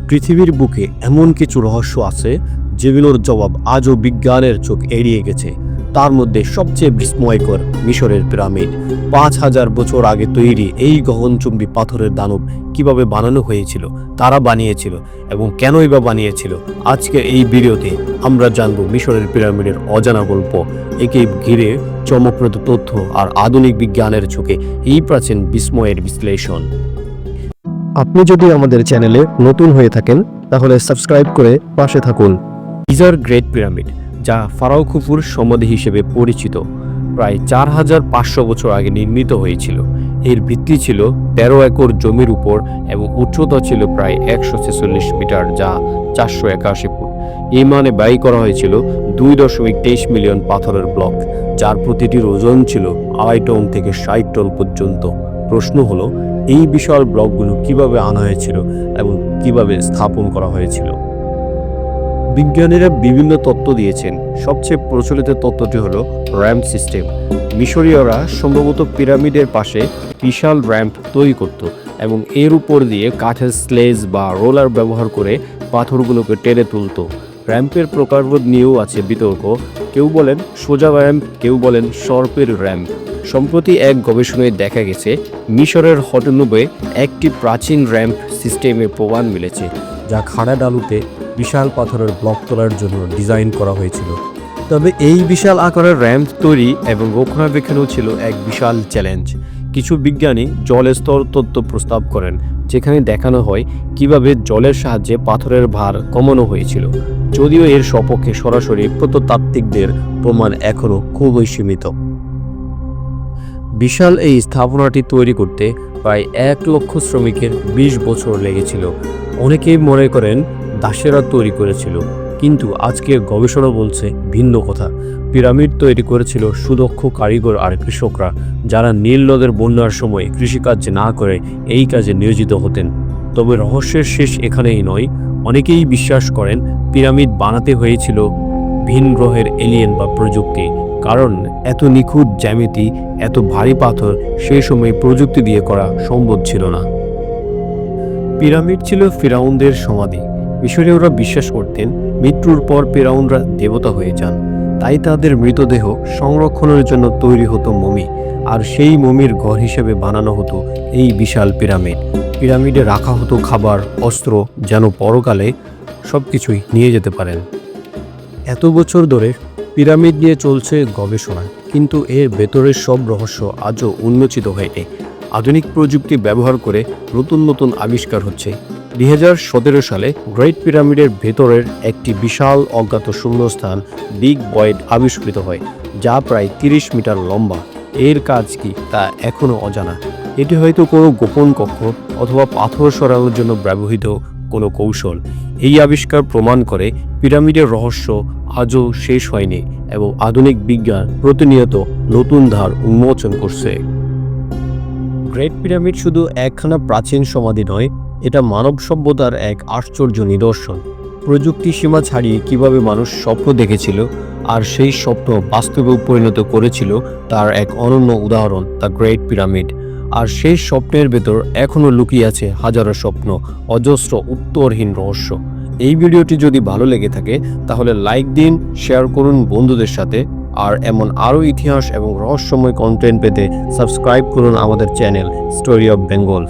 পৃথিবীর বুকে এমন কিছু রহস্য আছে যেগুলোর জবাব আজও বিজ্ঞানের চোখ এড়িয়ে গেছে। তার মধ্যে সবচেয়ে বিস্ময়কর মিশরের পিরামিড। ৫,০০০ বছর আগে তৈরি এই গগনচুম্বী পাথরের দানব কিভাবে বানানো হয়েছিল, তারা বানিয়েছিল এবং কেনই বা বানিয়েছিল। আজকের এই ভিডিওতে আমরা জানব মিশরের পিরামিডের অজানা গল্প, একে ঘিরে চমকপ্রদ তথ্য আর আধুনিক বিজ্ঞানের চোখে এই প্রাচীন বিস্ময়ের বিশ্লেষণ। আপনি যদি আমাদের চ্যানেলে নতুন হয়ে থাকেন তাহলে সাবস্ক্রাইব করে পাশে থাকুন। গিজার গ্রেট পিরামিড, যা ফারাও খুফুর সমাধি হিসেবে পরিচিত, প্রায় ৪,৫০০ বছর আগে নির্মিত হয়েছিল। এর ভিত্তি ছিল ১৩ একর জমির উপর এবং উচ্চতা ছিল প্রায় ১৪৬ মিটার, যা ৪৮১ ফুট। এই মানে ব্যয় করা হয়েছিল ২.২৩ মিলিয়ন পাথরের ব্লক, যার প্রতিটির ওজন ছিল ২.৫ টন থেকে ৬০ টন পর্যন্ত। প্রশ্ন হলো, এই বিশাল ব্লকগুলো কিভাবে আনা হয়েছিল এবং কিভাবে স্থাপন করা হয়েছিল? বিজ্ঞানীরা বিভিন্ন তত্ত্ব দিয়েছেন। সবচেয়ে প্রচলিত তত্ত্বটি হলো র্যাম্প সিস্টেম। মিশরীয়রা সম্ভবত পিরামিডের পাশে বিশাল র্যাম্প তৈরি করত এবং এর উপর দিয়ে কাঠের স্লেজ বা রোলার ব্যবহার করে পাথরগুলোকে টেনে তুলত। র্যাম্পের প্রকারভেদ নিয়েও আছে বিতর্ক। কেউ বলেন সোজা র্যাম্প, কেউ বলেন সর্পের র্যাম্প। সম্প্রতি এক গবেষণায় দেখা গেছে মিশরের হটনুবে একটি প্রাচীন র্যাম্প সিস্টেমের প্রমাণ মিলেছে, যা খাড়া ডালুতে বিশাল পাথরের ব্লক তোলার জন্য ডিজাইন করা হয়েছিল। তবে এই বিশাল আকারের র্যাম্প তৈরি এবং রক্ষণাবেক্ষণও ছিল এক বিশাল চ্যালেঞ্জ। কিছু বিজ্ঞানী জলের স্তর তত্ত্ব প্রস্তাব করেন, যেখানে দেখানো হয় কিভাবে জলের সাহায্যে পাথরের ভার কমানো হয়েছিল, যদিও এর সপক্ষে সরাসরি প্রত্নতাত্ত্বিকদের প্রমাণ এখনও খুবই সীমিত। বিশাল এই স্থাপনাটি তৈরি করতে প্রায় ১,০০,০০০ শ্রমিকের ২০ বছর লেগেছিল। অনেকেই মনে করেন দাসেরা তৈরি করেছিল, কিন্তু আজকের গবেষণা বলছে ভিন্ন কথা। পিরামিড তৈরি করেছিল সুদক্ষ কারিগর আর কৃষকরা, যারা নীল নদের বন্যার সময় কৃষিকাজ না করে এই কাজে নিয়োজিত হতেন। তবে রহস্যের শেষ এখানেই নয়। অনেকেই বিশ্বাস করেন পিরামিড বানাতে হয়েছিল ভিন গ্রহের এলিয়েন বা প্রযুক্তি, কারণ এত নিখুঁত জ্যামিতি, এত ভারী পাথর সেই সময় প্রযুক্তি দিয়ে করা সম্ভব ছিল না। পিরামিড ছিল ফিরাউনদের সমাধি। মিশরীয়রা বিশ্বাস করতেন মৃত্যুর পর ফিরাউনরা দেবতা হয়ে যান, তাই তাদের মৃতদেহ সংরক্ষণের জন্য তৈরি হতো মমি, আর সেই মমির ঘর হিসেবে বানানো হতো এই বিশাল পিরামিড। পিরামিডে রাখা হতো খাবার, অস্ত্র, যেন পরকালে সবকিছুই নিয়ে যেতে পারেন। এত বছর ধরে পিরামিড নিয়ে চলছে গবেষণা, কিন্তু এর ভেতরের সব রহস্য আজও উন্মোচিত হয়নি। আধুনিক প্রযুক্তি ব্যবহার করে নতুন নতুন আবিষ্কার হচ্ছে। ২০১৭ সালে গ্রেট পিরামিডের ভেতরের একটি বিশাল অজ্ঞাত শূন্যস্থান বিগ ভয়েড আবিষ্কৃত হয়, যা প্রায় ৩০ মিটার লম্বা। এর কাজ কি তা এখনও অজানা। এটি হয়তো কোনো গোপন কক্ষ অথবা পাথর সরানোর জন্য ব্যবহৃত কোনো কৌশল। এই আবিষ্কার প্রমাণ করে পিরামিডের রহস্য আজও শেষ হয়নি এবং আধুনিক বিজ্ঞান প্রতিনিয়ত নতুন ধার উন্মোচন করছে। গ্রেট পিরামিড শুধু একখানা প্রাচীন সমাধি নয়, এটা মানব সভ্যতার এক আশ্চর্য নিদর্শন। প্রযুক্তি সীমা ছাড়িয়ে কিভাবে মানুষ স্বপ্ন দেখেছিল আর সেই স্বপ্ন বাস্তবে পরিণত করেছিল, তার এক অনন্য উদাহরণ দ্য গ্রেট পিরামিড। আর সেই স্বপ্নের ভেতর এখনও লুকিয়ে আছে হাজারো স্বপ্ন, অজস্র উত্তরহীন রহস্য। এই ভিডিওটি যদি ভালো লেগে থাকে তাহলে লাইক দিন, শেয়ার করুন বন্ধুদের সাথে, আর এমন আরও ইতিহাস এবং রহস্যময় কন্টেন্ট পেতে সাবস্ক্রাইব করুন আমাদের চ্যানেল স্টোরি অফ বেঙ্গল।